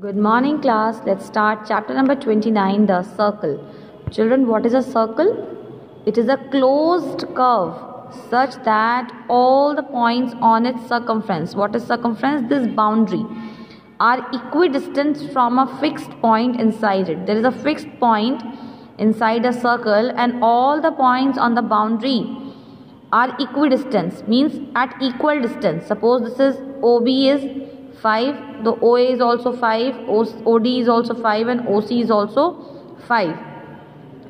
Good morning class. Let's start chapter number 29, the circle. Children, what is a circle? It is a closed curve such that all the points on its circumference, what is circumference? This boundary, are equidistant from a fixed point inside it. There is a fixed point inside a circle and all the points on the boundary are equidistant, means at equal distance. Suppose this is OB is 5, the OA is also 5, OD is also 5 and OC is also 5.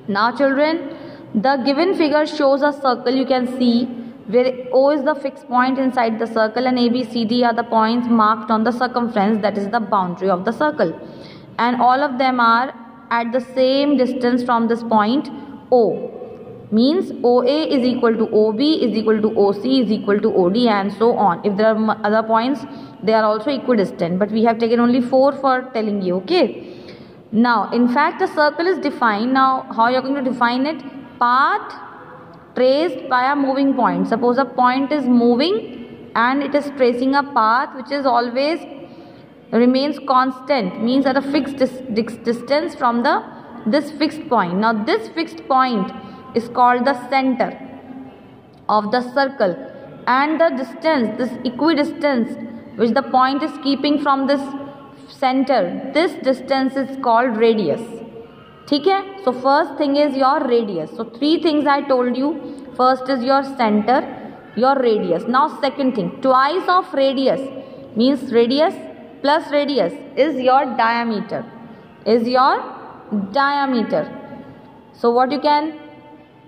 Now children, the given figure shows a circle. You can see where O is the fixed point inside the circle and ABCD are the points marked on the circumference, that is the boundary of the circle, and all of them are at the same distance from this point O. Means OA is equal to OB is equal to OC is equal to OD and so on. If there are other points, they are also equidistant, but we have taken only 4 for telling you. Okay. Now, in fact, a circle is defined. Now, how you are going to define it? Path traced by a moving point. Suppose a point is moving and it is tracing a path which is always remains constant, means at a fixed distance from this fixed point. Now, this fixed point is called the center of the circle, and the distance, this equidistance which the point is keeping from this center, this distance is called radius. Okay? So first thing is your radius. So 3 things I told you. First is your center, your radius. Now second thing, twice of radius, means radius plus radius is your diameter, is your diameter. So what you can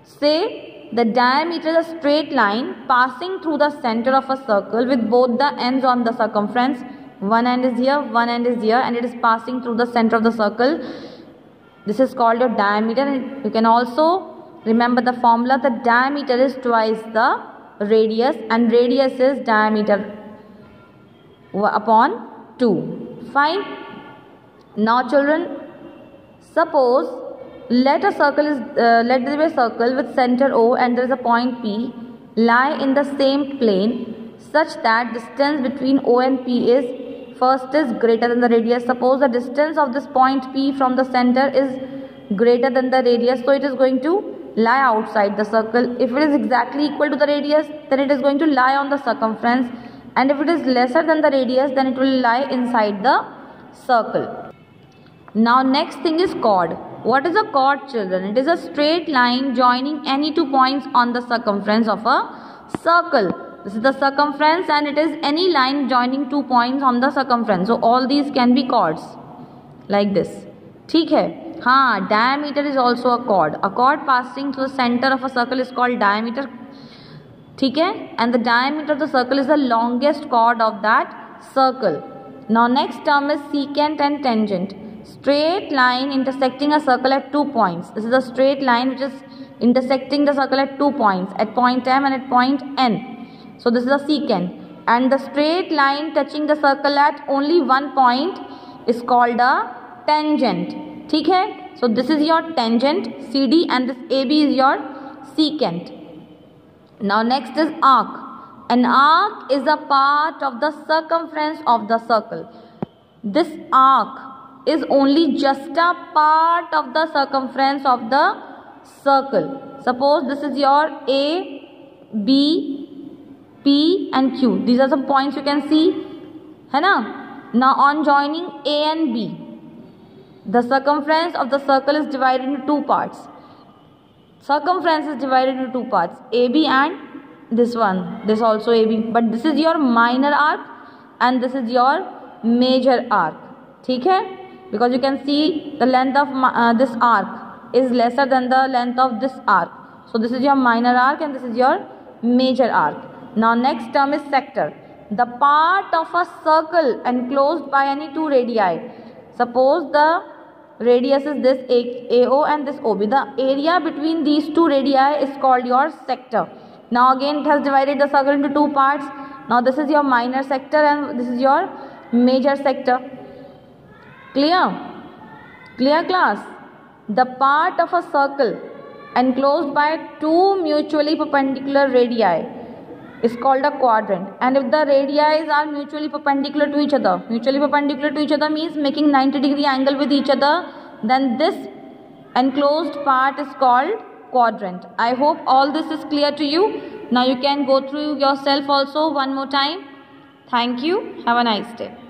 say, the diameter is a straight line passing through the center of a circle with both the ends on the circumference. One end is here, one end is here, and it is passing through the center of the circle. This is called your diameter. And you can also remember the formula. The diameter is twice the radius, and radius is diameter upon 2. Fine. Now children, suppose let there be a circle with center O and there is a point P lie in the same plane such that distance between O and P is first is greater than the radius. Suppose the distance of this point P from the center is greater than the radius, so it is going to lie outside the circle. If it is exactly equal to the radius, then it is going to lie on the circumference, and if it is lesser than the radius, then it will lie inside the circle. Now next thing is chord. What is a chord, children? It is a straight line joining any 2 points on the circumference of a circle. This is the circumference and it is any line joining 2 points on the circumference. So all these can be chords like this. ठीक है? हाँ, diameter is also a chord. A chord passing through the center of a circle is called diameter. ठीक है? And the diameter of the circle is the longest chord of that circle. Now next term is secant and tangent. Straight line intersecting a circle at 2 points. This is a straight line which is intersecting the circle at 2 points, at point M and at point N. So this is a secant. And the straight line touching the circle at only 1 point is called a tangent. ठीक है? So this is your tangent CD and this AB is your secant. Now next is arc. An arc is a part of the circumference of the circle. This arc is only just a part of the circumference of the circle. Suppose this is your A, B, P and Q. These are some points you can see. है ना? Now on joining A and B, the circumference of the circle is divided into 2 parts. Circumference is divided into 2 parts. AB and this one. This also AB. But this is your minor arc and this is your major arc. ठीक है? Because you can see the length of this arc is lesser than the length of this arc. So this is your minor arc and this is your major arc. Now next term is sector. The part of a circle enclosed by any 2 radii. Suppose the radius is this AO and this OB. The area between these 2 radii is called your sector. Now again it has divided the circle into 2 parts. Now this is your minor sector and this is your major sector. Clear? Clear class? The part of a circle enclosed by 2 mutually perpendicular radii is called a quadrant. And if the radii are mutually perpendicular to each other, means making 90-degree angle with each other, then this enclosed part is called quadrant. I hope all this is clear to you. Now you can go through yourself also one more time. Thank you. Have a nice day.